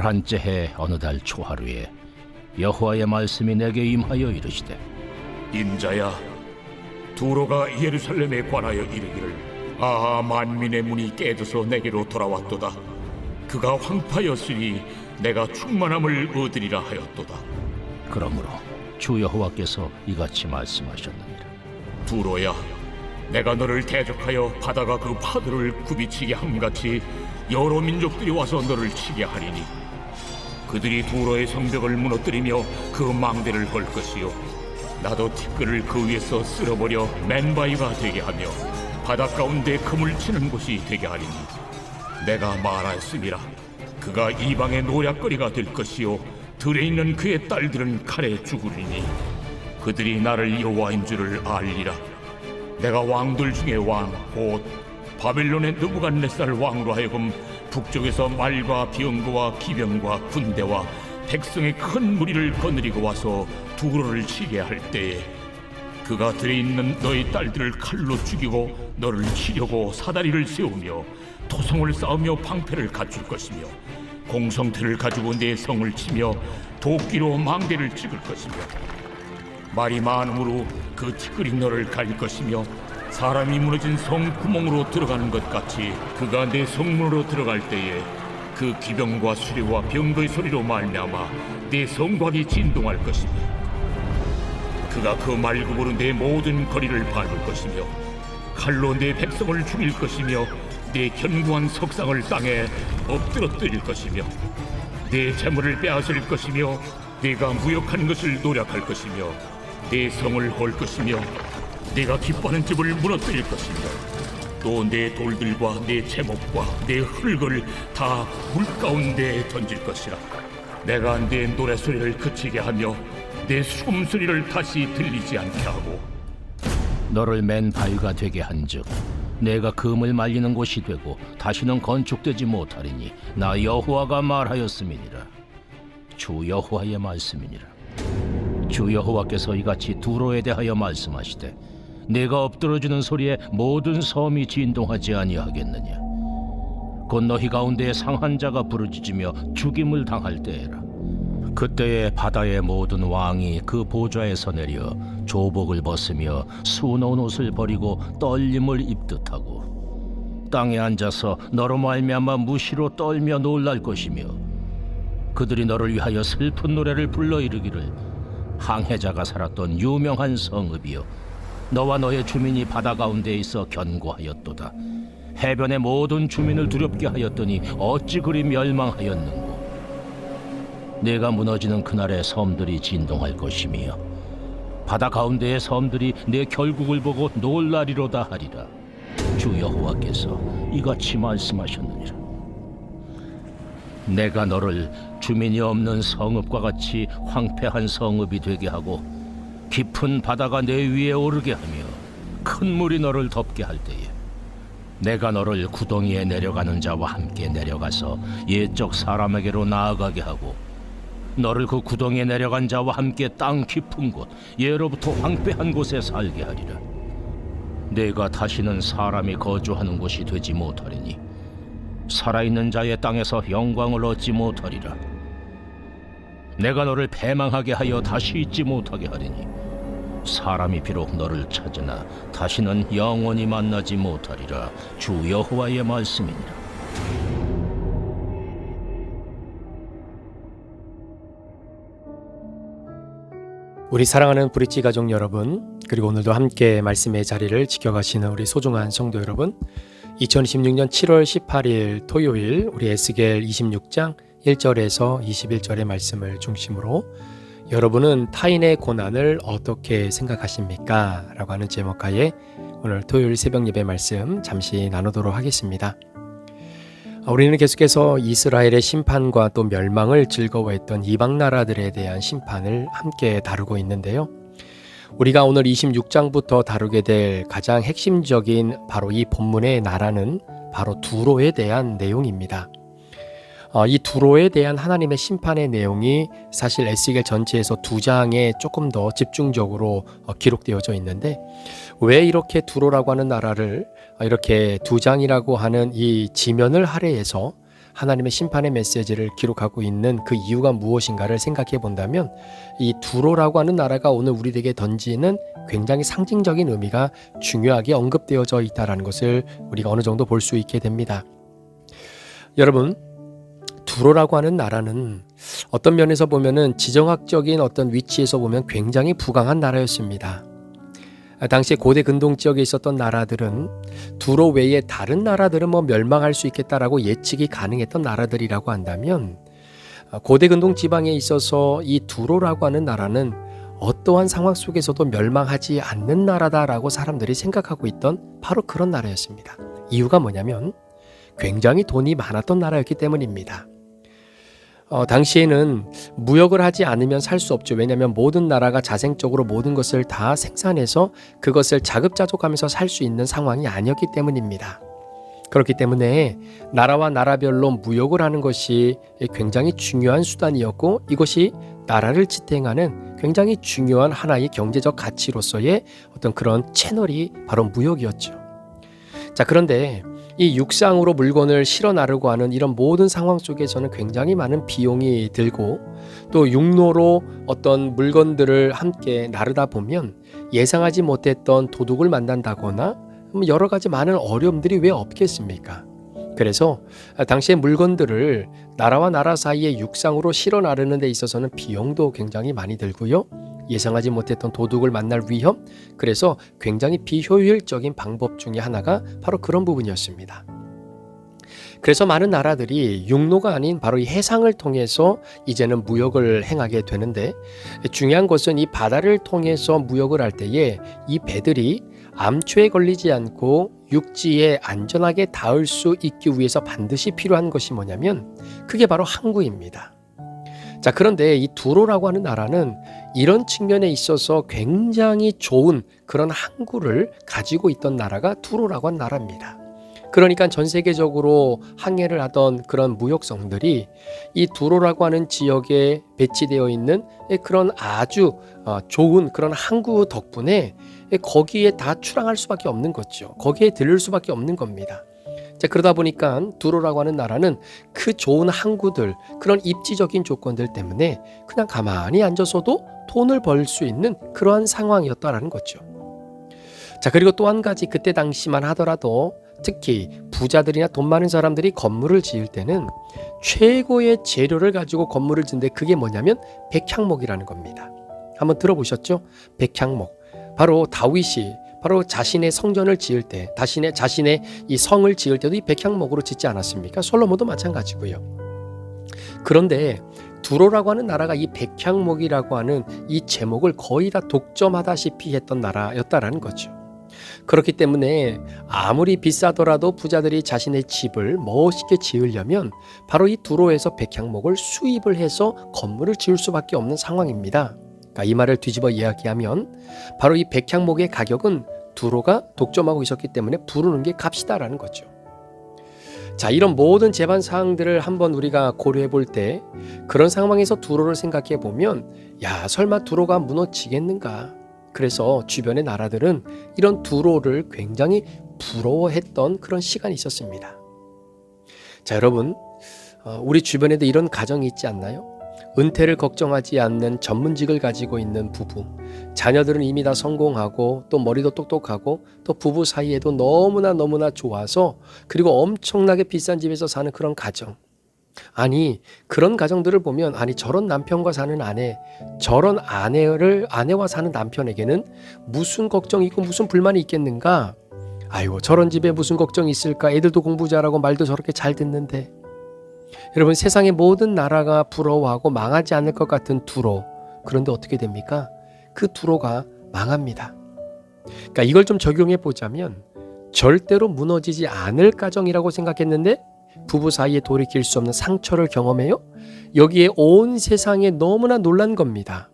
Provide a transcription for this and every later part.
열한째 해 어느 달 초하루에 여호와의 말씀이 내게 임하여 이르시되, 인자야, 두로가 예루살렘에 관하여 이르기를, 아하, 만민의 문이 깨져서 내게로 돌아왔도다. 그가 황파였으니 내가 충만함을 얻으리라 하였도다. 그러므로 주 여호와께서 이같이 말씀하셨느니라. 두로야, 내가 너를 대적하여 바다가 그 파도를 굽이치게 함같이 여러 민족들이 와서 너를 치게 하리니, 그들이 두로의 성벽을 무너뜨리며 그 망대를 헐 것이요, 나도 티끌을 그 위에서 쓸어버려 맨바위가 되게 하며 바다 가운데 그물 치는 곳이 되게 하리니, 내가 말하였음이라. 그가 이방의 노략거리가 될 것이요, 들에 있는 그의 딸들은 칼에 죽으리니, 그들이 나를 여호와인 줄을 알리라. 내가 왕들 중에 왕, 곧 바벨론의 느부갓네살 왕으로 하여금 북쪽에서 말과 병거와 기병과 군대와 백성의 큰 무리를 거느리고 와서 두로를 치게 할 때에, 그가 들에 있는 너희 딸들을 칼로 죽이고 너를 치려고 사다리를 세우며 토성을 쌓으며 방패를 갖출 것이며, 공성틀을 가지고 내 성을 치며 도끼로 망대를 찍을 것이며, 말이 많음으로 그 티끌이 너를 갈 것이며, 사람이 무너진 성 구멍으로 들어가는 것 같이 그가 내 성문으로 들어갈 때에 그 기병과 수레와 병거의 소리로 말미암아 내 성곽이 진동할 것이며, 그가 그 말굽으로 내 모든 거리를 밟을 것이며, 칼로 내 백성을 죽일 것이며, 내 견고한 석상을 땅에 엎드러뜨릴 것이며, 내 재물을 빼앗을 것이며, 내가 무역한 것을 노략할 것이며, 내 성을 헐 것이며, 내가 기뻐하는 집을 무너뜨릴 것이며, 또 내 돌들과 내 제목과 내 흙을 다 물가운데 던질 것이라. 내가 내 노래소리를 그치게 하며 내 숨소리를 다시 들리지 않게 하고, 너를 맨 바위가 되게 한즉 내가 금을 말리는 곳이 되고 다시는 건축되지 못하리니 나 여호와가 말하였음이니라. 주 여호와의 말씀이니라. 주 여호와께서 이같이 두로에 대하여 말씀하시되, 내가 엎드러지는 소리에 모든 섬이 진동하지 아니하겠느냐. 곧 너희 가운데 상한 자가 부르짖으며 죽임을 당할 때에라. 그때에 바다의 모든 왕이 그 보좌에서 내려 조복을 벗으며 수놓은 옷을 버리고 떨림을 입듯 하고, 땅에 앉아서 너로 말미암아 무시로 떨며 놀랄 것이며, 그들이 너를 위하여 슬픈 노래를 불러 이르기를, 항해자가 살았던 유명한 성읍이여, 너와 너의 주민이 바다 가운데 있어 견고하였도다. 해변의 모든 주민을 두렵게 하였더니 어찌 그리 멸망하였는고. 내가 무너지는 그날에 섬들이 진동할 것이며, 바다 가운데의 섬들이 내 결국을 보고 놀라리로다 하리라. 주 여호와께서 이같이 말씀하셨느니라. 내가 너를 주민이 없는 성읍과 같이 황폐한 성읍이 되게 하고, 깊은 바다가 내 위에 오르게 하며 큰 물이 너를 덮게 할 때에, 내가 너를 구덩이에 내려가는 자와 함께 내려가서 옛적 사람에게로 나아가게 하고, 너를 그 구덩이에 내려간 자와 함께 땅 깊은 곳, 예로부터 황폐한 곳에 살게 하리라. 내가 다시는 사람이 거주하는 곳이 되지 못하리니 살아있는 자의 땅에서 영광을 얻지 못하리라. 내가 너를 패망하게 하여 다시 잊지 못하게 하리니 사람이 비록 너를 찾으나 다시는 영원히 만나지 못하리라. 주 여호와의 말씀이니라. 우리 사랑하는 브릿지 가족 여러분, 그리고 오늘도 함께 말씀의 자리를 지켜가시는 우리 소중한 성도 여러분, 2016년 7월 18일 토요일 우리 에스겔 26장 1절에서 21절의 말씀을 중심으로 여러분은 타인의 고난을 어떻게 생각하십니까? 라고 하는 제목하에 오늘 토요일 새벽 예배 말씀 잠시 나누도록 하겠습니다. 우리는 계속해서 이스라엘의 심판과 또 멸망을 즐거워했던 이방 나라들에 대한 심판을 함께 다루고 있는데요. 우리가 오늘 26장부터 다루게 될 가장 핵심적인 바로 이 본문의 나라는 바로 두로에 대한 내용입니다. 이 두로에 대한 하나님의 심판의 내용이 사실 에스겔 전체에서 2장에 조금 더 집중적으로 기록되어져 있는데, 왜 이렇게 두로라고 하는 나라를 이렇게 2장이라고 하는 이 지면을 할애해서 하나님의 심판의 메시지를 기록하고 있는 그 이유가 무엇인가를 생각해 본다면 이 두로라고 하는 나라가 오늘 우리에게 던지는 굉장히 상징적인 의미가 중요하게 언급되어져 있다는 것을 우리가 어느 정도 볼 수 있게 됩니다. 여러분, 두로라고 하는 나라는 어떤 면에서 보면은 지정학적인 어떤 위치에서 보면 굉장히 부강한 나라였습니다. 당시 고대 근동 지역에 있었던 나라들은 두로 외에 다른 나라들은 멸망할 수 있겠다라고 예측이 가능했던 나라들이라고 한다면 고대 근동 지방에 있어서 이 두로라고 하는 나라는 어떠한 상황 속에서도 멸망하지 않는 나라다라고 사람들이 생각하고 있던 바로 그런 나라였습니다. 이유가 뭐냐면 굉장히 돈이 많았던 나라였기 때문입니다. 당시에는 무역을 하지 않으면 살 수 없죠. 왜냐하면 모든 나라가 자생적으로 모든 것을 다 생산해서 그것을 자급자족하면서 살 수 있는 상황이 아니었기 때문입니다. 그렇기 때문에 나라와 나라별로 무역을 하는 것이 굉장히 중요한 수단이었고 이것이 나라를 지탱하는 굉장히 중요한 하나의 경제적 가치로서의 어떤 그런 채널이 바로 무역이었죠. 자, 그런데 이 육상으로 물건을 실어 나르고 하는 이런 모든 상황 속에서는 굉장히 많은 비용이 들고 또 육로로 어떤 물건들을 함께 나르다 보면 예상하지 못했던 도둑을 만난다거나 여러 가지 많은 어려움들이 왜 없겠습니까? 그래서 당시의 물건들을 나라와 나라 사이에 육상으로 실어 나르는 데 있어서는 비용도 굉장히 많이 들고요. 예상하지 못했던 도둑을 만날 위험, 그래서 굉장히 비효율적인 방법 중에 하나가 바로 그런 부분이었습니다. 그래서 많은 나라들이 육로가 아닌 바로 이 해상을 통해서 이제는 무역을 행하게 되는데 중요한 것은 이 바다를 통해서 무역을 할 때에 이 배들이 암초에 걸리지 않고 육지에 안전하게 닿을 수 있기 위해서 반드시 필요한 것이 뭐냐면 그게 바로 항구입니다. 자, 그런데 이 두로라고 하는 나라는 이런 측면에 있어서 굉장히 좋은 그런 항구를 가지고 있던 나라가 두로라고 하는 나라입니다. 그러니까 전 세계적으로 항해를 하던 그런 무역성들이 이 두로라고 하는 지역에 배치되어 있는 그런 아주 좋은 그런 항구 덕분에 거기에 다 출항할 수밖에 없는 거죠. 거기에 들를 수밖에 없는 겁니다. 자, 그러다 보니까 두로라고 하는 나라는 그 좋은 항구들, 그런 입지적인 조건들 때문에 그냥 가만히 앉아서도 돈을 벌 수 있는 그러한 상황이었다라는 거죠. 자, 그리고 또 한 가지 그때 당시만 하더라도 특히 부자들이나 돈 많은 사람들이 건물을 지을 때는 최고의 재료를 가지고 건물을 짓는데 그게 뭐냐면 백향목이라는 겁니다. 한번 들어보셨죠? 백향목. 바로 다윗이 바로 자신의 성전을 지을 때, 자신의 이 성을 지을 때도 이 백향목으로 짓지 않았습니까? 솔로몬도 마찬가지고요. 그런데 두로라고 하는 나라가 이 백향목이라고 하는 이 제목을 거의 다 독점하다시피 했던 나라였다라는 거죠. 그렇기 때문에 아무리 비싸더라도 부자들이 자신의 집을 멋있게 지으려면 바로 이 두로에서 백향목을 수입을 해서 건물을 지을 수밖에 없는 상황입니다. 그러니까 이 말을 뒤집어 이야기하면 바로 이 백향목의 가격은 두로가 독점하고 있었기 때문에 부르는 게 값이다라는 거죠. 자, 이런 모든 재반 사항들을 한번 우리가 고려해 볼 때 그런 상황에서 두로를 생각해 보면 야, 설마 두로가 무너지겠는가? 그래서 주변의 나라들은 이런 두로를 굉장히 부러워했던 그런 시간이 있었습니다. 자, 여러분, 우리 주변에도 이런 가정이 있지 않나요? 은퇴를 걱정하지 않는 전문직을 가지고 있는 부부, 자녀들은 이미 다 성공하고 또 머리도 똑똑하고 또 부부 사이에도 너무나 좋아서 그리고 엄청나게 비싼 집에서 사는 그런 가정. 아니, 그런 가정들을 보면 아니 저런 남편과 사는 아내, 저런 아내와 사는 남편에게는 무슨 걱정이 있고 무슨 불만이 있겠는가? 아이고, 저런 집에 무슨 걱정이 있을까? 애들도 공부 잘하고 말도 저렇게 잘 듣는데. 여러분, 세상의 모든 나라가 부러워하고 망하지 않을 것 같은 두로. 그런데 어떻게 됩니까? 그 두로가 망합니다. 그러니까 이걸 좀 적용해 보자면 절대로 무너지지 않을 가정이라고 생각했는데 부부 사이에 돌이킬 수 없는 상처를 경험해요. 여기에 온 세상에 너무나 놀란 겁니다.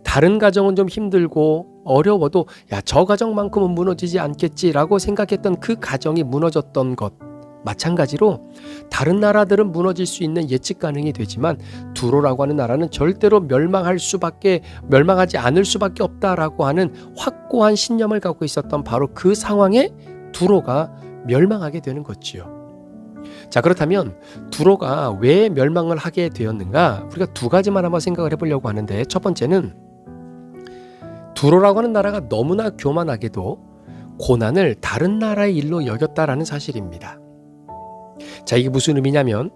다른 가정은 좀 힘들고 어려워도 야, 저 가정만큼은 무너지지 않겠지라고 생각했던 그 가정이 무너졌던 것. 마찬가지로 다른 나라들은 무너질 수 있는 예측 가능이 되지만 두로라고 하는 나라는 절대로 멸망하지 않을 수밖에 없다라고 하는 확고한 신념을 갖고 있었던 바로 그 상황에 두로가 멸망하게 되는 거지요. 자, 그렇다면 두로가 왜 멸망을 하게 되었는가? 우리가 두 가지만 한번 생각을 해보려고 하는데, 첫 번째는 두로라고 하는 나라가 너무나 교만하게도 고난을 다른 나라의 일로 여겼다라는 사실입니다. 자, 이게 무슨 의미냐면,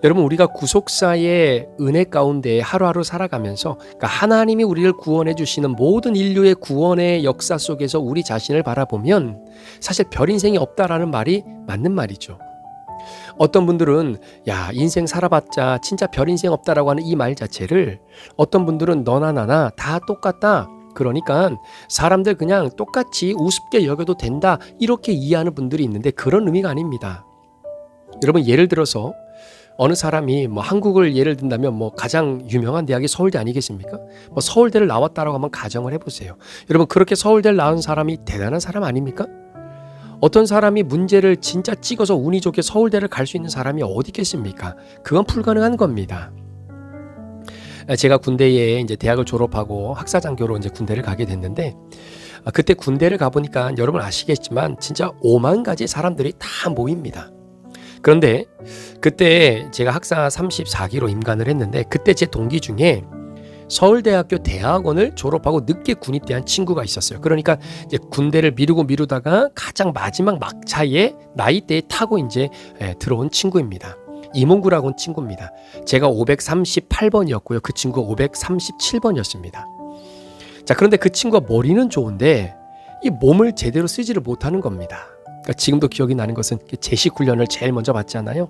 여러분, 우리가 구속사의 은혜 가운데 하루하루 살아가면서, 그러니까 하나님이 우리를 구원해 주시는 모든 인류의 구원의 역사 속에서 우리 자신을 바라보면 사실 별 인생이 없다라는 말이 맞는 말이죠. 어떤 분들은 야, 인생 살아봤자 진짜 별 인생 없다라고 하는 이 말 자체를, 어떤 분들은 너나 나나 다 똑같다, 그러니까 사람들 그냥 똑같이 우습게 여겨도 된다, 이렇게 이해하는 분들이 있는데 그런 의미가 아닙니다. 여러분, 예를 들어서 어느 사람이 한국을 예를 든다면 가장 유명한 대학이 서울대 아니겠습니까? 서울대를 나왔다라고 한번 가정을 해보세요. 여러분, 그렇게 서울대를 나온 사람이 대단한 사람 아닙니까? 어떤 사람이 문제를 진짜 찍어서 운이 좋게 서울대를 갈 수 있는 사람이 어디 있겠습니까? 그건 불가능한 겁니다. 제가 군대에 이제 대학을 졸업하고 학사장교로 이제 군대를 가게 됐는데, 그때 군대를 가보니까 여러분 아시겠지만 진짜 5만 가지 사람들이 다 모입니다. 그런데 그때 제가 학사 34기로 임관을 했는데, 그때 제 동기 중에 서울대학교 대학원을 졸업하고 늦게 군입대한 친구가 있었어요. 그러니까 이제 군대를 미루다가 가장 마지막 막차에 나이대에 타고 이제 들어온 친구입니다. 이몽구라고 한 친구입니다. 제가 538번이었고요. 그 친구가 537번이었습니다. 자, 그런데 그 친구가 머리는 좋은데 이 몸을 제대로 쓰지를 못하는 겁니다. 그러니까 지금도 기억이 나는 것은 제식 훈련을 제일 먼저 받잖아요.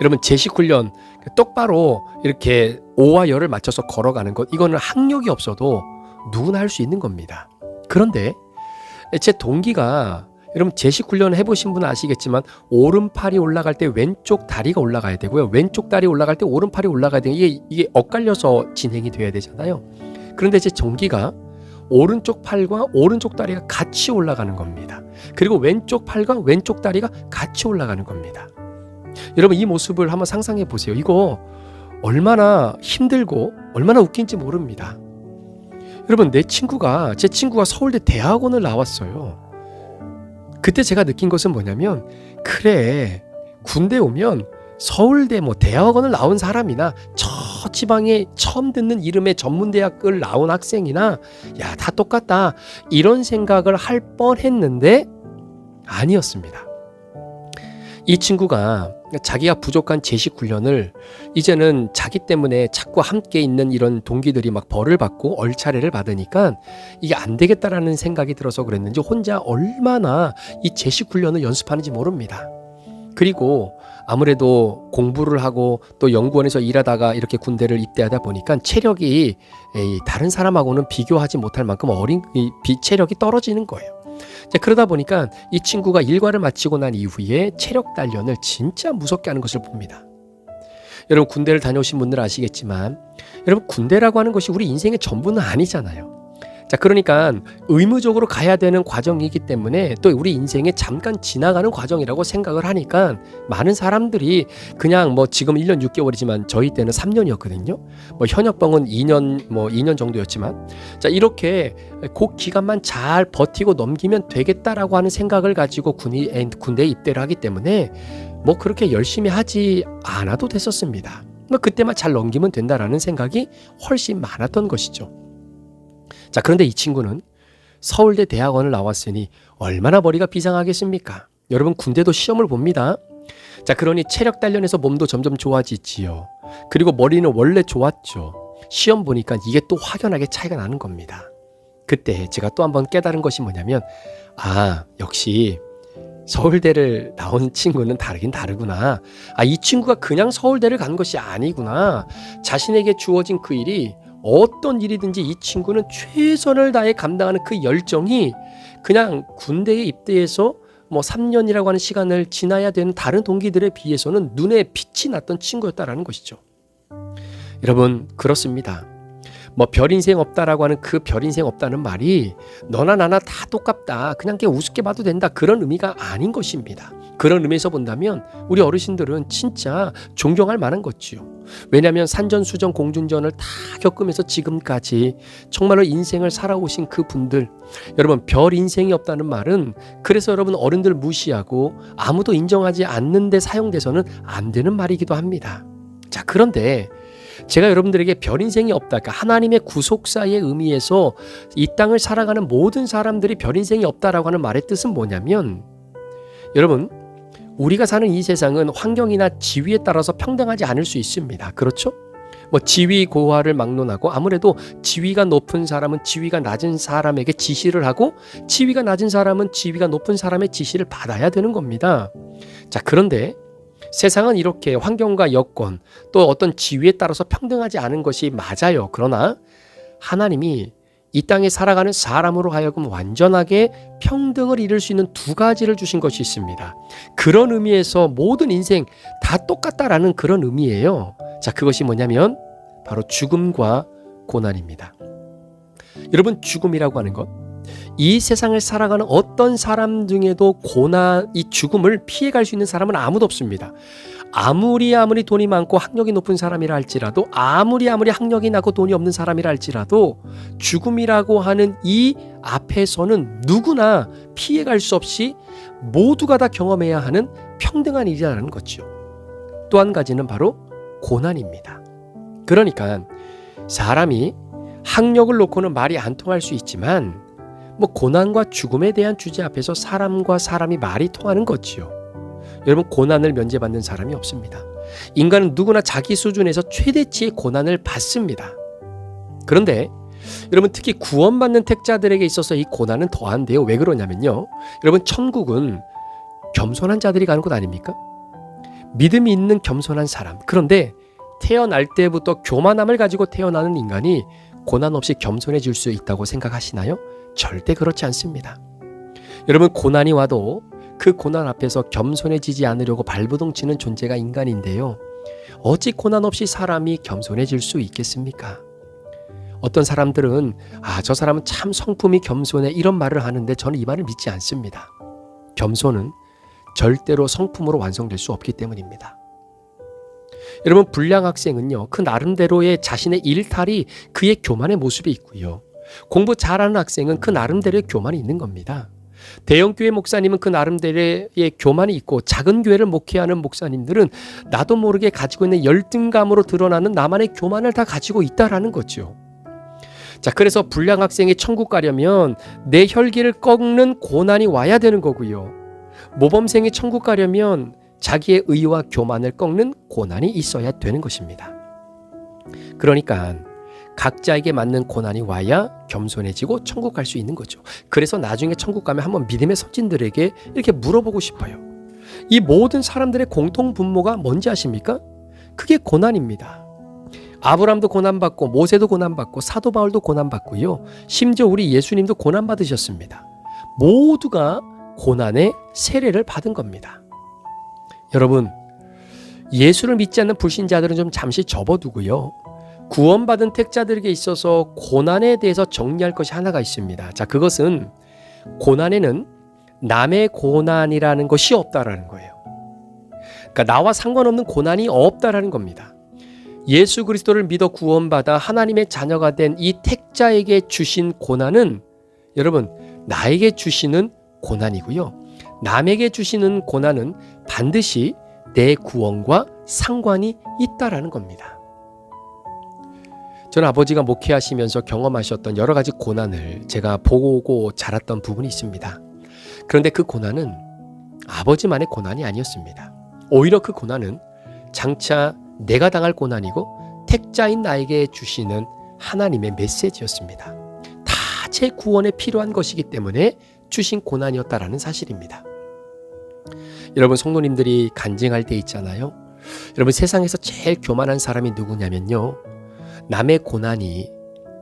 여러분, 제식 훈련 똑바로 이렇게 오와 열을 맞춰서 걸어가는 것, 이거는 학력이 없어도 누구나 할 수 있는 겁니다. 그런데 제 동기가, 여러분 제식 훈련을 해보신 분은 아시겠지만 오른팔이 올라갈 때 왼쪽 다리가 올라가야 되고요, 왼쪽 다리 올라갈 때 오른팔이 올라가야 돼요. 이게 엇갈려서 진행이 돼야 되잖아요. 그런데 제 동기가 오른쪽 팔과 오른쪽 다리가 같이 올라가는 겁니다. 그리고 왼쪽 팔과 왼쪽 다리가 같이 올라가는 겁니다. 여러분, 이 모습을 한번 상상해 보세요. 이거 얼마나 힘들고 얼마나 웃긴지 모릅니다. 여러분, 제 친구가 서울대 대학원을 나왔어요. 그때 제가 느낀 것은 뭐냐면, 그래, 군대 오면 서울대 대학원을 나온 사람이나 저 지방에 처음 듣는 이름의 전문대학을 나온 학생이나 야, 다 똑같다, 이런 생각을 할 뻔했는데 아니었습니다. 이 친구가 자기가 부족한 제식 훈련을 이제는 자기 때문에 자꾸 함께 있는 이런 동기들이 막 벌을 받고 얼차례를 받으니까 이게 안 되겠다라는 생각이 들어서 그랬는지 혼자 얼마나 이 제식 훈련을 연습하는지 모릅니다. 그리고 아무래도 공부를 하고 또 연구원에서 일하다가 이렇게 군대를 입대하다 보니까 체력이 다른 사람하고는 비교하지 못할 만큼 어린 체력이 떨어지는 거예요. 그러다 보니까 이 친구가 일과를 마치고 난 이후에 체력 단련을 진짜 무섭게 하는 것을 봅니다. 여러분, 군대를 다녀오신 분들 아시겠지만, 여러분, 군대라고 하는 것이 우리 인생의 전부는 아니잖아요. 자, 그러니까 의무적으로 가야 되는 과정이기 때문에 또 우리 인생에 잠깐 지나가는 과정이라고 생각을 하니까 많은 사람들이 그냥 지금 1년 6개월이지만 저희 때는 3년이었거든요. 현역병은 2년 정도였지만, 자, 이렇게 그 기간만 잘 버티고 넘기면 되겠다라고 하는 생각을 가지고 군대에 입대를 하기 때문에 그렇게 열심히 하지 않아도 됐었습니다. 그때만 잘 넘기면 된다라는 생각이 훨씬 많았던 것이죠. 자, 그런데 이 친구는 서울대 대학원을 나왔으니 얼마나 머리가 비상하겠습니까? 여러분, 군대도 시험을 봅니다. 자, 그러니 체력 단련에서 몸도 점점 좋아지지요. 그리고 머리는 원래 좋았죠. 시험 보니까 이게 또 확연하게 차이가 나는 겁니다. 그때 제가 또 한번 깨달은 것이 뭐냐면, 역시 서울대를 나온 친구는 다르긴 다르구나. 이 친구가 그냥 서울대를 간 것이 아니구나. 자신에게 주어진 그 일이 어떤 일이든지 이 친구는 최선을 다해 감당하는 그 열정이 그냥 군대에 입대해서 3년이라고 하는 시간을 지나야 되는 다른 동기들에 비해서는 눈에 빛이 났던 친구였다라는 것이죠. 여러분, 그렇습니다. 뭐 별 인생 없다라고 하는 그 별 인생 없다는 말이 너나 나나 다 똑같다, 그냥 걔 우습게 봐도 된다, 그런 의미가 아닌 것입니다. 그런 의미에서 본다면 우리 어르신들은 진짜 존경할 만한 거지요. 왜냐하면 산전수전 공중전을 다 겪으면서 지금까지 정말로 인생을 살아오신 그 분들, 여러분 별 인생이 없다는 말은 그래서 여러분 어른들 무시하고 아무도 인정하지 않는데 사용돼서는 안 되는 말이기도 합니다. 자, 그런데 제가 여러분들에게 별 인생이 없다, 그러니까 하나님의 구속사의 의미에서 이 땅을 살아가는 모든 사람들이 별 인생이 없다라고 하는 말의 뜻은 뭐냐면, 여러분 우리가 사는 이 세상은 환경이나 지위에 따라서 평등하지 않을 수 있습니다. 그렇죠? 뭐 지위 고하를 막론하고 아무래도 지위가 높은 사람은 지위가 낮은 사람에게 지시를 하고 지위가 낮은 사람은 지위가 높은 사람의 지시를 받아야 되는 겁니다. 자, 그런데 세상은 이렇게 환경과 여건 또 어떤 지위에 따라서 평등하지 않은 것이 맞아요. 그러나 하나님이 이 땅에 살아가는 사람으로 하여금 완전하게 평등을 이룰 수 있는 두 가지를 주신 것이 있습니다. 그런 의미에서 모든 인생 다 똑같다라는 그런 의미예요. 자, 그것이 뭐냐면 바로 죽음과 고난입니다. 여러분, 죽음이라고 하는 것, 이 세상을 살아가는 어떤 사람 중에도 고난, 이 죽음을 피해갈 수 있는 사람은 아무도 없습니다. 아무리 돈이 많고 학력이 높은 사람이라 할지라도, 아무리 학력이 낮고 돈이 없는 사람이라 할지라도 죽음이라고 하는 이 앞에서는 누구나 피해갈 수 없이 모두가 다 경험해야 하는 평등한 일이라는 거죠. 또 한 가지는 바로 고난입니다. 그러니까 사람이 학력을 놓고는 말이 안 통할 수 있지만 뭐 고난과 죽음에 대한 주제 앞에서 사람과 사람이 말이 통하는 거지요. 여러분, 고난을 면제받는 사람이 없습니다. 인간은 누구나 자기 수준에서 최대치의 고난을 받습니다. 그런데 여러분, 특히 구원받는 택자들에게 있어서 이 고난은 더한데요. 왜 그러냐면요, 여러분, 천국은 겸손한 자들이 가는 곳 아닙니까? 믿음이 있는 겸손한 사람. 그런데 태어날 때부터 교만함을 가지고 태어나는 인간이 고난 없이 겸손해질 수 있다고 생각하시나요? 절대 그렇지 않습니다. 여러분, 고난이 와도 그 고난 앞에서 겸손해지지 않으려고 발버둥 치는 존재가 인간인데요. 어찌 고난 없이 사람이 겸손해질 수 있겠습니까? 어떤 사람들은 저 사람은 참 성품이 겸손해, 이런 말을 하는데 저는 이 말을 믿지 않습니다. 겸손은 절대로 성품으로 완성될 수 없기 때문입니다. 여러분, 불량 학생은요, 그 나름대로의 자신의 일탈이 그의 교만의 모습이 있고요. 공부 잘하는 학생은 그 나름대로의 교만이 있는 겁니다. 대형교회 목사님은 그 나름대로의 교만이 있고, 작은 교회를 목회하는 목사님들은 나도 모르게 가지고 있는 열등감으로 드러나는 나만의 교만을 다 가지고 있다라는 거죠. 자, 그래서 불량 학생이 천국 가려면 내 혈기를 꺾는 고난이 와야 되는 거고요. 모범생이 천국 가려면 자기의 의와 교만을 꺾는 고난이 있어야 되는 것입니다. 그러니까 각자에게 맞는 고난이 와야 겸손해지고 천국 갈 수 있는 거죠. 그래서 나중에 천국 가면 한번 믿음의 선진들에게 이렇게 물어보고 싶어요. 이 모든 사람들의 공통 분모가 뭔지 아십니까? 그게 고난입니다. 아브라함도 고난받고, 모세도 고난받고, 사도 바울도 고난받고요. 심지어 우리 예수님도 고난받으셨습니다. 모두가 고난의 세례를 받은 겁니다. 여러분, 예수를 믿지 않는 불신자들은 좀 잠시 접어두고요. 구원받은 택자들에게 있어서 고난에 대해서 정리할 것이 하나가 있습니다. 자, 그것은 고난에는 남의 고난이라는 것이 없다라는 거예요. 그러니까 나와 상관없는 고난이 없다라는 겁니다. 예수 그리스도를 믿어 구원받아 하나님의 자녀가 된 이 택자에게 주신 고난은 여러분, 나에게 주시는 고난이고요. 남에게 주시는 고난은 반드시 내 구원과 상관이 있다라는 겁니다. 저는 아버지가 목회하시면서 경험하셨던 여러 가지 고난을 제가 보고 자랐던 부분이 있습니다. 그런데 그 고난은 아버지만의 고난이 아니었습니다. 오히려 그 고난은 장차 내가 당할 고난이고 택자인 나에게 주시는 하나님의 메시지였습니다. 다 제 구원에 필요한 것이기 때문에 주신 고난이었다라는 사실입니다. 여러분, 성도님들이 간증할 때 있잖아요. 여러분, 세상에서 제일 교만한 사람이 누구냐면요, 남의 고난이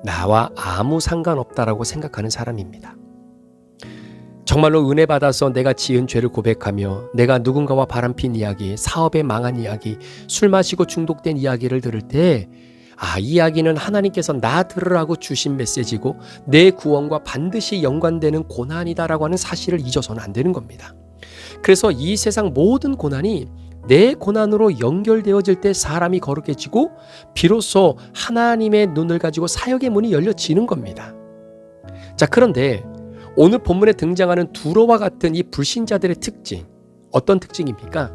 나와 아무 상관없다라고 생각하는 사람입니다. 정말로 은혜 받아서 내가 지은 죄를 고백하며 내가 누군가와 바람핀 이야기, 사업에 망한 이야기, 술 마시고 중독된 이야기를 들을 때 이 이야기는 하나님께서 나 들으라고 주신 메시지고 내 구원과 반드시 연관되는 고난이다라고 하는 사실을 잊어서는 안 되는 겁니다. 그래서 이 세상 모든 고난이 내 고난으로 연결되어질 때 사람이 거룩해지고 비로소 하나님의 눈을 가지고 사역의 문이 열려지는 겁니다. 자, 그런데 오늘 본문에 등장하는 두로와 같은 이 불신자들의 특징, 어떤 특징입니까?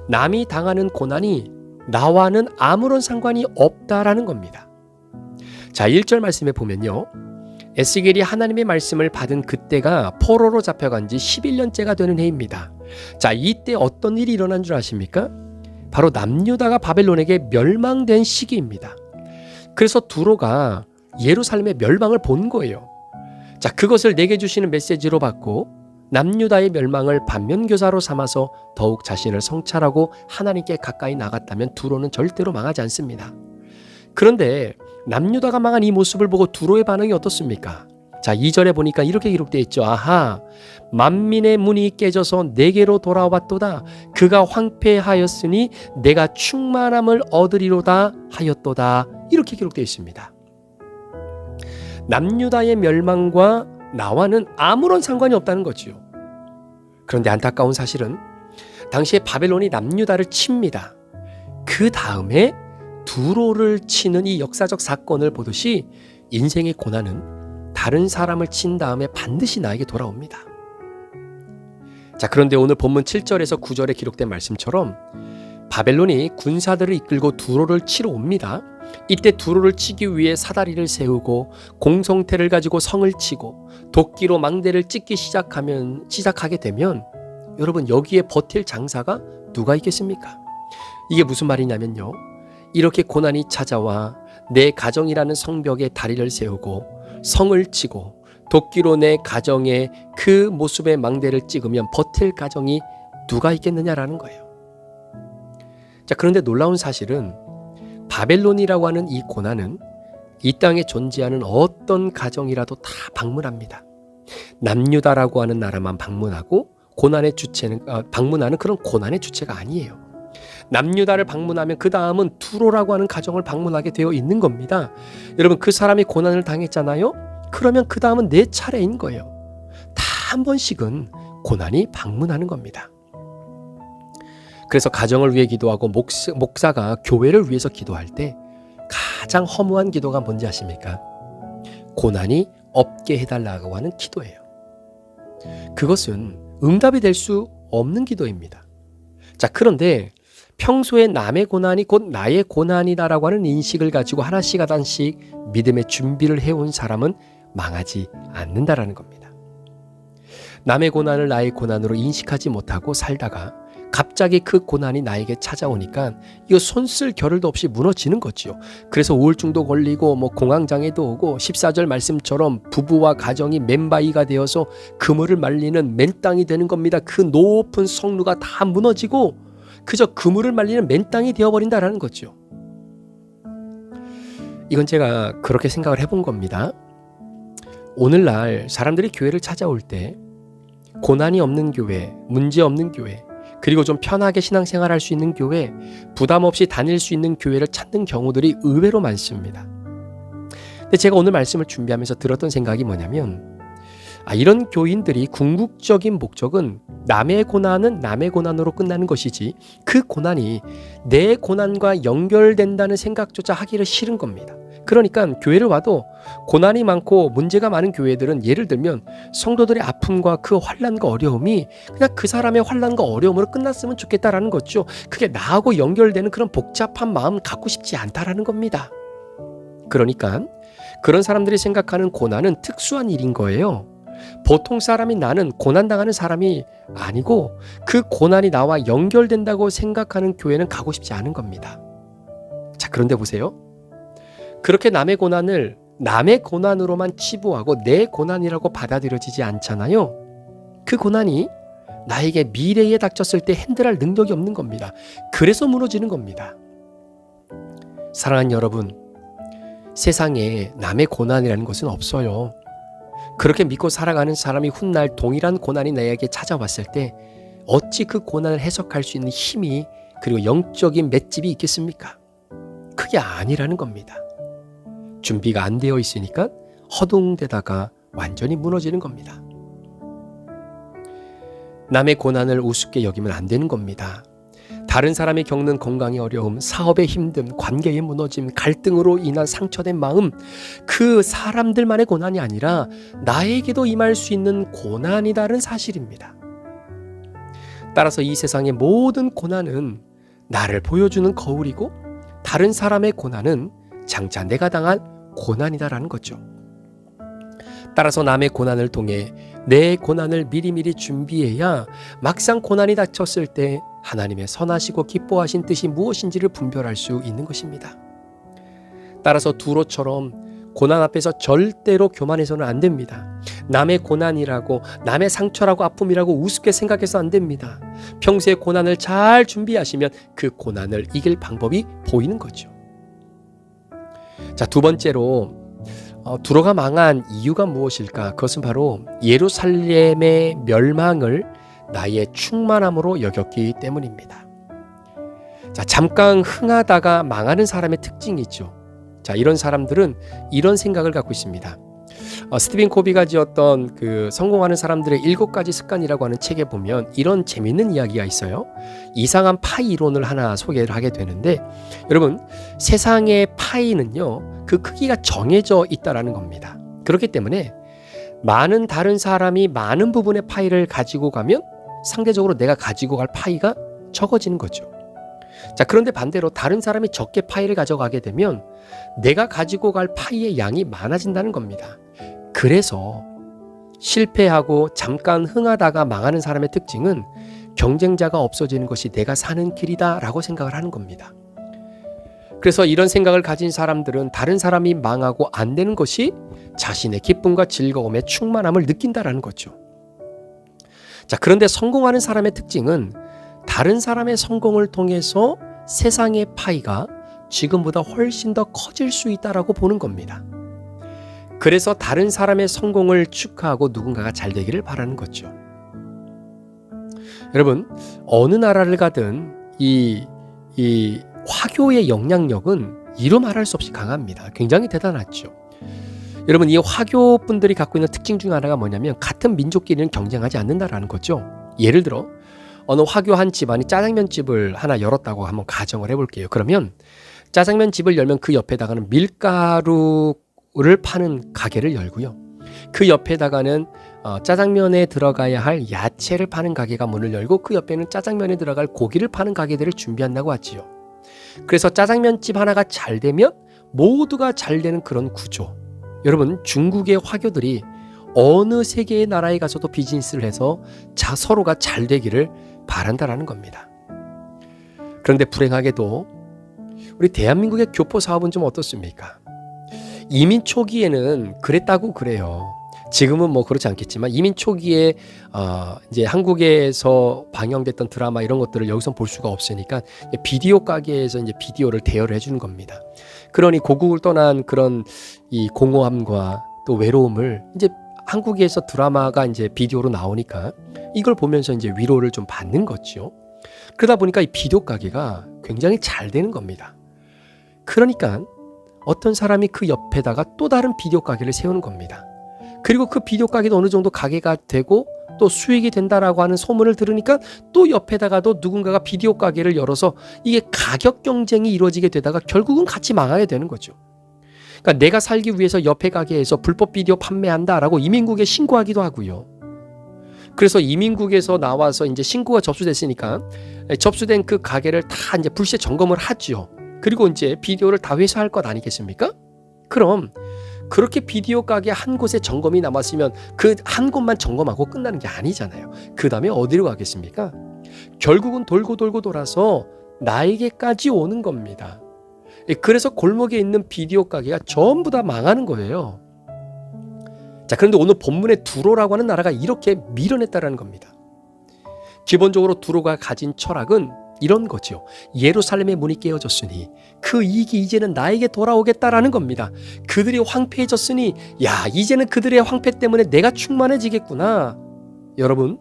남이 당하는 고난이 나와는 아무런 상관이 없다라는 겁니다. 자, 1절 말씀에 보면요, 에스겔이 하나님의 말씀을 받은 그때가 포로로 잡혀간 지 11년째가 되는 해입니다. 자, 이때 어떤 일이 일어난 줄 아십니까? 바로 남유다가 바벨론에게 멸망된 시기입니다. 그래서 두로가 예루살렘의 멸망을 본 거예요. 자, 그것을 내게 주시는 메시지로 받고 남유다의 멸망을 반면교사로 삼아서 더욱 자신을 성찰하고 하나님께 가까이 나갔다면 두로는 절대로 망하지 않습니다. 그런데 남유다가 망한 이 모습을 보고 두로의 반응이 어떻습니까? 자, 2절에 보니까 이렇게 기록되어 있죠. 만민의 문이 깨져서 내게로 돌아왔도다. 그가 황폐하였으니 내가 충만함을 얻으리로다 하였도다. 이렇게 기록되어 있습니다. 남유다의 멸망과 나와는 아무런 상관이 없다는 거지요. 그런데 안타까운 사실은 당시에 바벨론이 남유다를 칩니다. 그 다음에 두로를 치는 이 역사적 사건을 보듯이 인생의 고난은 다른 사람을 친 다음에 반드시 나에게 돌아옵니다. 자, 그런데 오늘 본문 7절에서 9절에 기록된 말씀처럼 바벨론이 군사들을 이끌고 두로를 치러 옵니다. 이때 두로를 치기 위해 사다리를 세우고 공성태를 가지고 성을 치고 도끼로 망대를 찢기 시작하게 되면 여러분, 여기에 버틸 장사가 누가 있겠습니까? 이게 무슨 말이냐면요, 이렇게 고난이 찾아와 내 가정이라는 성벽에 다리를 세우고 성을 치고 도끼로 내 가정의 그 모습의 망대를 찍으면 버틸 가정이 누가 있겠느냐라는 거예요. 자, 그런데 놀라운 사실은 바벨론이라고 하는 이 고난은 이 땅에 존재하는 어떤 가정이라도 다 방문합니다. 남유다라고 하는 나라만 방문하고 고난의 주체는 방문하는 그런 고난의 주체가 아니에요. 남유다를 방문하면 그 다음은 두로라고 하는 가정을 방문하게 되어 있는 겁니다. 여러분, 그 사람이 고난을 당했잖아요. 그러면 그 다음은 내 차례인 거예요. 다 한 번씩은 고난이 방문하는 겁니다. 그래서 가정을 위해 기도하고 목사가 교회를 위해서 기도할 때 가장 허무한 기도가 뭔지 아십니까? 고난이 없게 해달라고 하는 기도예요. 그것은 응답이 될 수 없는 기도입니다. 자, 그런데 평소에 남의 고난이 곧 나의 고난이다라고 하는 인식을 가지고 하나씩 믿음의 준비를 해온 사람은 망하지 않는다라는 겁니다. 남의 고난을 나의 고난으로 인식하지 못하고 살다가 갑자기 그 고난이 나에게 찾아오니까 이거 손쓸 겨를도 없이 무너지는 거지요. 그래서 우울증도 걸리고 공황장애도 오고 14절 말씀처럼 부부와 가정이 맨바위가 되어서 그물을 말리는 맨땅이 되는 겁니다. 그 높은 성루가 다 무너지고 그저 그물을 말리는 맨땅이 되어버린다라는 거죠. 이건 제가 그렇게 생각을 해본 겁니다. 오늘날 사람들이 교회를 찾아올 때 고난이 없는 교회, 문제 없는 교회, 그리고 좀 편하게 신앙생활할 수 있는 교회, 부담 없이 다닐 수 있는 교회를 찾는 경우들이 의외로 많습니다. 근데 제가 오늘 말씀을 준비하면서 들었던 생각이 뭐냐면, 이런 교인들이 궁극적인 목적은 남의 고난은 남의 고난으로 끝나는 것이지 그 고난이 내 고난과 연결된다는 생각조차 하기를 싫은 겁니다. 그러니까 교회를 와도 고난이 많고 문제가 많은 교회들은 예를 들면 성도들의 아픔과 그 환난과 어려움이 그냥 그 사람의 환난과 어려움으로 끝났으면 좋겠다라는 거죠. 그게 나하고 연결되는 그런 복잡한 마음 갖고 싶지 않다라는 겁니다. 그러니까 그런 사람들이 생각하는 고난은 특수한 일인 거예요. 보통 사람이 나는 고난당하는 사람이 아니고 그 고난이 나와 연결된다고 생각하는 교회는 가고 싶지 않은 겁니다. 자, 그런데 보세요. 그렇게 남의 고난을 남의 고난으로만 치부하고 내 고난이라고 받아들여지지 않잖아요. 그 고난이 나에게 미래에 닥쳤을 때 핸들할 능력이 없는 겁니다. 그래서 무너지는 겁니다. 사랑하는 여러분, 세상에 남의 고난이라는 것은 없어요. 그렇게 믿고 살아가는 사람이 훗날 동일한 고난이 나에게 찾아왔을 때 어찌 그 고난을 해석할 수 있는 힘이 그리고 영적인 맷집이 있겠습니까? 그게 아니라는 겁니다. 준비가 안 되어 있으니까 허둥대다가 완전히 무너지는 겁니다. 남의 고난을 우습게 여기면 안 되는 겁니다. 다른 사람이 겪는 건강의 어려움, 사업의 힘듦, 관계의 무너짐, 갈등으로 인한 상처된 마음, 그 사람들만의 고난이 아니라 나에게도 임할 수 있는 고난이다는 사실입니다. 따라서 이 세상의 모든 고난은 나를 보여주는 거울이고 다른 사람의 고난은 장차 내가 당할 고난이다라는 거죠. 따라서 남의 고난을 통해 내 고난을 미리미리 준비해야 막상 고난이 닥쳤을 때 하나님의 선하시고 기뻐하신 뜻이 무엇인지를 분별할 수 있는 것입니다. 따라서 두로처럼 고난 앞에서 절대로 교만해서는 안 됩니다. 남의 고난이라고, 남의 상처라고, 아픔이라고 우습게 생각해서 안 됩니다. 평소에 고난을 잘 준비하시면 그 고난을 이길 방법이 보이는 거죠. 자, 두 번째로 두로가 망한 이유가 무엇일까? 그것은 바로 예루살렘의 멸망을 나의 충만함으로 여겼기 때문입니다. 자, 잠깐 흥하다가 망하는 사람의 특징이 있죠. 자, 이런 사람들은 이런 생각을 갖고 있습니다. 스티븐 코비가 지었던 그 성공하는 사람들의 7가지 습관이라고 하는 책에 보면 이런 재미있는 이야기가 있어요. 이상한 파이 이론을 하나 소개를 하게 되는데, 여러분, 세상의 파이는요, 그 크기가 정해져 있다라는 겁니다. 그렇기 때문에 많은 다른 사람이 많은 부분의 파이를 가지고 가면 상대적으로 내가 가지고 갈 파이가 적어지는 거죠. 자, 그런데 반대로 다른 사람이 적게 파이를 가져가게 되면 내가 가지고 갈 파이의 양이 많아진다는 겁니다. 그래서 실패하고 잠깐 흥하다가 망하는 사람의 특징은 경쟁자가 없어지는 것이 내가 사는 길이다라고 생각을 하는 겁니다. 그래서 이런 생각을 가진 사람들은 다른 사람이 망하고 안 되는 것이 자신의 기쁨과 즐거움의 충만함을 느낀다라는 거죠. 자, 그런데 성공하는 사람의 특징은 다른 사람의 성공을 통해서 세상의 파이가 지금보다 훨씬 더 커질 수 있다라고 보는 겁니다. 그래서 다른 사람의 성공을 축하하고 누군가가 잘 되기를 바라는 거죠. 여러분, 어느 나라를 가든 이 화교의 영향력은 이루 말할 수 없이 강합니다. 굉장히 대단하죠. 여러분, 이 화교 분들이 갖고 있는 특징 중 하나가 뭐냐면 같은 민족끼리는 경쟁하지 않는다라는 거죠. 예를 들어 어느 화교 한 집안이 짜장면 집을 하나 열었다고 한번 가정을 해볼게요. 그러면 짜장면 집을 열면 그 옆에다가는 밀가루를 파는 가게를 열고요. 그 옆에다가는 짜장면에 들어가야 할 야채를 파는 가게가 문을 열고 그 옆에는 짜장면에 들어갈 고기를 파는 가게들을 준비한다고 하지요. 그래서 짜장면집 하나가 잘 되면 모두가 잘 되는 그런 구조. 여러분, 중국의 화교들이 어느 세계의 나라에 가서도 비즈니스를 해서 서로가 잘 되기를 바란다라는 겁니다. 그런데 불행하게도 우리 대한민국의 교포 사업은 좀 어떻습니까? 이민 초기에는 그랬다고 그래요. 지금은 뭐 그렇지 않겠지만 이민 초기에 이제 한국에서 방영됐던 드라마 이런 것들을 여기서 볼 수가 없으니까 비디오 가게에서 이제 비디오를 대여를 해주는 겁니다. 그러니 고국을 떠난 그런 이 공허함과 또 외로움을 이제 한국에서 드라마가 이제 비디오로 나오니까 이걸 보면서 이제 위로를 좀 받는 거죠. 그러다 보니까 이 비디오 가게가 굉장히 잘 되는 겁니다. 그러니까 어떤 사람이 그 옆에다가 또 다른 비디오 가게를 세우는 겁니다. 그리고 그 비디오 가게도 어느 정도 가게가 되고 또 수익이 된다라고 하는 소문을 들으니까 또 옆에다가도 누군가가 비디오 가게를 열어서 이게 가격 경쟁이 이루어지게 되다가 결국은 같이 망하게 되는 거죠. 그러니까 내가 살기 위해서 옆에 가게에서 불법 비디오 판매한다라고 이민국에 신고하기도 하고요. 그래서 이민국에서 나와서 이제 신고가 접수됐으니까 접수된 그 가게를 다 이제 불새 점검을 하죠. 그리고 이제 비디오를 다 회수할 것 아니겠습니까? 그럼 그렇게 비디오 가게 한 곳에 점검이 남았으면 그 한 곳만 점검하고 끝나는 게 아니잖아요. 그 다음에 어디로 가겠습니까? 결국은 돌고 돌아서 나에게까지 오는 겁니다. 그래서 골목에 있는 비디오 가게가 전부 다 망하는 거예요. 자, 그런데 오늘 본문의 두로라고 하는 나라가 이렇게 밀어냈다라는 겁니다. 기본적으로 두로가 가진 철학은 이런 거죠. 예루살렘의 문이 깨어졌으니 그 이익이 이제는 나에게 돌아오겠다라는 겁니다. 그들이 황폐해졌으니 야, 이제는 그들의 황폐 때문에 내가 충만해지겠구나. 여러분,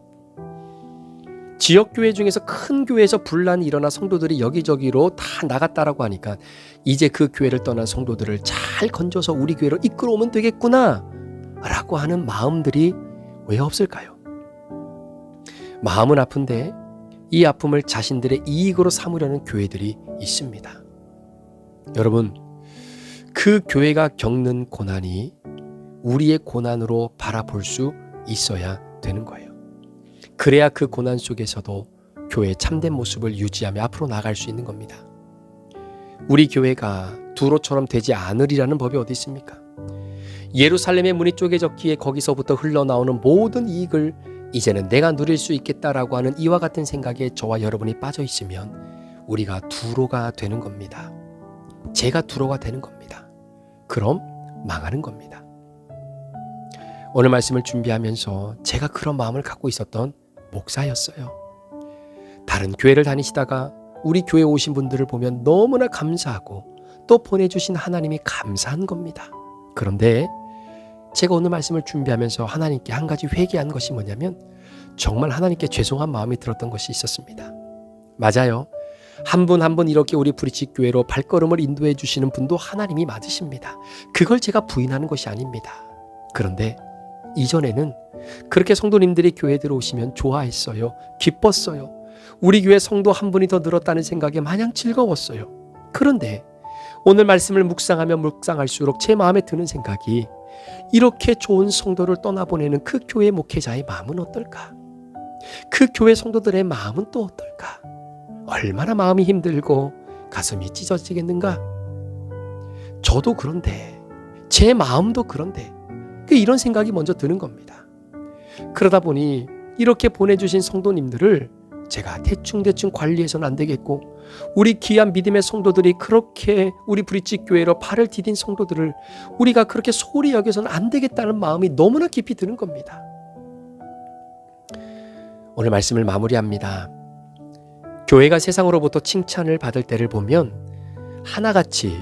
지역교회 중에서 큰 교회에서 분란이 일어나 성도들이 여기저기로 다 나갔다라고 하니까 이제 그 교회를 떠난 성도들을 잘 건져서 우리 교회로 이끌어오면 되겠구나 라고 하는 마음들이 왜 없을까요? 마음은 아픈데 이 아픔을 자신들의 이익으로 삼으려는 교회들이 있습니다. 여러분, 그 교회가 겪는 고난이 우리의 고난으로 바라볼 수 있어야 되는 거예요. 그래야 그 고난 속에서도 교회의 참된 모습을 유지하며 앞으로 나아갈 수 있는 겁니다. 우리 교회가 두로처럼 되지 않으리라는 법이 어디 있습니까? 예루살렘의 문이 쪼개졌기에 거기서부터 흘러나오는 모든 이익을 이제는 내가 누릴 수 있겠다라고 하는 이와 같은 생각에 저와 여러분이 빠져 있으면 우리가 두로가 되는 겁니다. 제가 두로가 되는 겁니다. 그럼 망하는 겁니다. 오늘 말씀을 준비하면서 제가 그런 마음을 갖고 있었던 목사였어요. 다른 교회를 다니시다가 우리 교회 오신 분들을 보면 너무나 감사하고 또 보내주신 하나님이 감사한 겁니다. 그런데 제가 오늘 말씀을 준비하면서 하나님께 한 가지 회개한 것이 뭐냐면 정말 하나님께 죄송한 마음이 들었던 것이 있었습니다. 맞아요. 한 분 한 분 이렇게 우리 브릿지 교회로 발걸음을 인도해 주시는 분도 하나님이 맞으십니다. 그걸 제가 부인하는 것이 아닙니다. 그런데 이전에는 그렇게 성도님들이 교회에 들어오시면 좋아했어요. 기뻤어요. 우리 교회 성도 한 분이 더 늘었다는 생각에 마냥 즐거웠어요. 그런데 오늘 말씀을 묵상하면 묵상할수록 제 마음에 드는 생각이 이렇게 좋은 성도를 떠나보내는 그 교회 목회자의 마음은 어떨까? 그 교회 성도들의 마음은 또 어떨까? 얼마나 마음이 힘들고 가슴이 찢어지겠는가? 저도 그런데 제 마음도 그런데 이런 생각이 먼저 드는 겁니다. 그러다 보니 이렇게 보내주신 성도님들을 제가 대충 관리해서는 안 되겠고 우리 귀한 믿음의 성도들이 그렇게 우리 브릿지 교회로 발을 디딘 성도들을 우리가 그렇게 소홀히 여겨서는 안 되겠다는 마음이 너무나 깊이 드는 겁니다. 오늘 말씀을 마무리합니다. 교회가 세상으로부터 칭찬을 받을 때를 보면 하나같이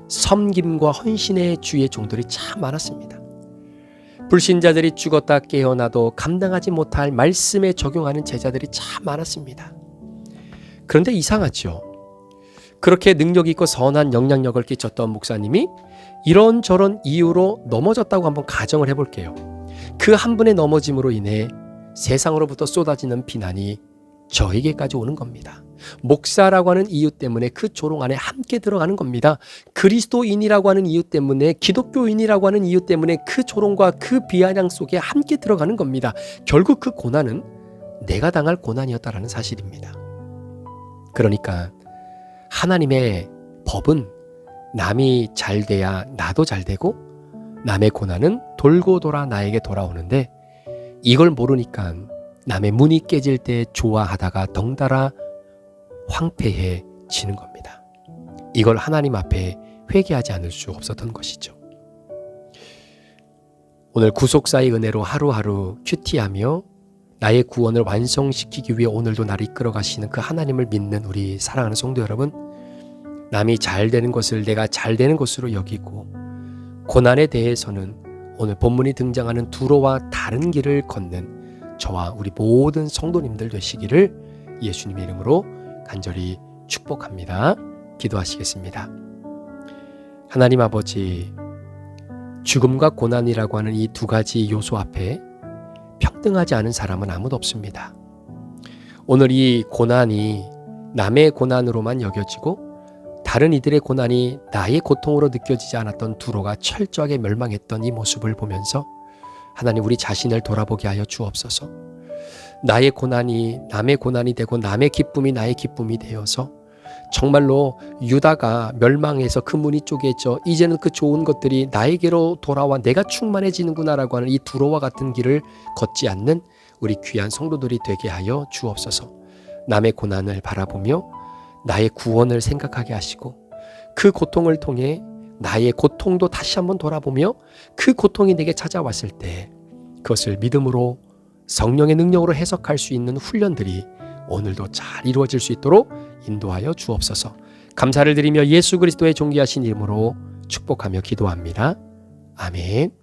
섬김과 헌신의 주의 종들이 참 많았습니다. 불신자들이 죽었다 깨어나도 감당하지 못할 말씀에 적용하는 제자들이 참 많았습니다. 그런데 이상하죠. 그렇게 능력 있고 선한 영향력을 끼쳤던 목사님이 이런저런 이유로 넘어졌다고 한번 가정을 해볼게요. 그 한 분의 넘어짐으로 인해 세상으로부터 쏟아지는 비난이 저에게까지 오는 겁니다. 목사라고 하는 이유 때문에 그 조롱 안에 함께 들어가는 겁니다. 그리스도인이라고 하는 이유 때문에, 기독교인이라고 하는 이유 때문에 그 조롱과 그 비아냥 속에 함께 들어가는 겁니다. 결국 그 고난은 내가 당할 고난이었다라는 사실입니다. 그러니까 하나님의 법은 남이 잘 돼야 나도 잘 되고 남의 고난은 돌고 돌아 나에게 돌아오는데 이걸 모르니까 남의 문이 깨질 때 좋아하다가 덩달아 황폐해지는 겁니다. 이걸 하나님 앞에 회개하지 않을 수 없었던 것이죠. 오늘 구속사의 은혜로 하루하루 큐티하며 나의 구원을 완성시키기 위해 오늘도 나를 이끌어 가시는 그 하나님을 믿는 우리 사랑하는 성도 여러분, 남이 잘 되는 것을 내가 잘 되는 것으로 여기고 고난에 대해서는 오늘 본문이 등장하는 두로와 다른 길을 걷는 저와 우리 모든 성도님들 되시기를 예수님의 이름으로 간절히 축복합니다. 기도하시겠습니다. 하나님 아버지, 죽음과 고난이라고 하는 이 두 가지 요소 앞에 평등하지 않은 사람은 아무도 없습니다. 오늘 이 고난이 남의 고난으로만 여겨지고 다른 이들의 고난이 나의 고통으로 느껴지지 않았던 두로가 철저하게 멸망했던 이 모습을 보면서 하나님 우리 자신을 돌아보게 하여 주옵소서. 나의 고난이 남의 고난이 되고 남의 기쁨이 나의 기쁨이 되어서 정말로 유다가 멸망해서 그 문이 쪼개져 이제는 그 좋은 것들이 나에게로 돌아와 내가 충만해지는구나라고 하는 이 두로와 같은 길을 걷지 않는 우리 귀한 성도들이 되게 하여 주옵소서. 남의 고난을 바라보며 나의 구원을 생각하게 하시고 그 고통을 통해 나의 고통도 다시 한번 돌아보며 그 고통이 내게 찾아왔을 때 그것을 믿음으로 성령의 능력으로 해석할 수 있는 훈련들이 오늘도 잘 이루어질 수 있도록 인도하여 주옵소서. 감사를 드리며 예수 그리스도의 존귀하신 이름으로 축복하며 기도합니다. 아멘.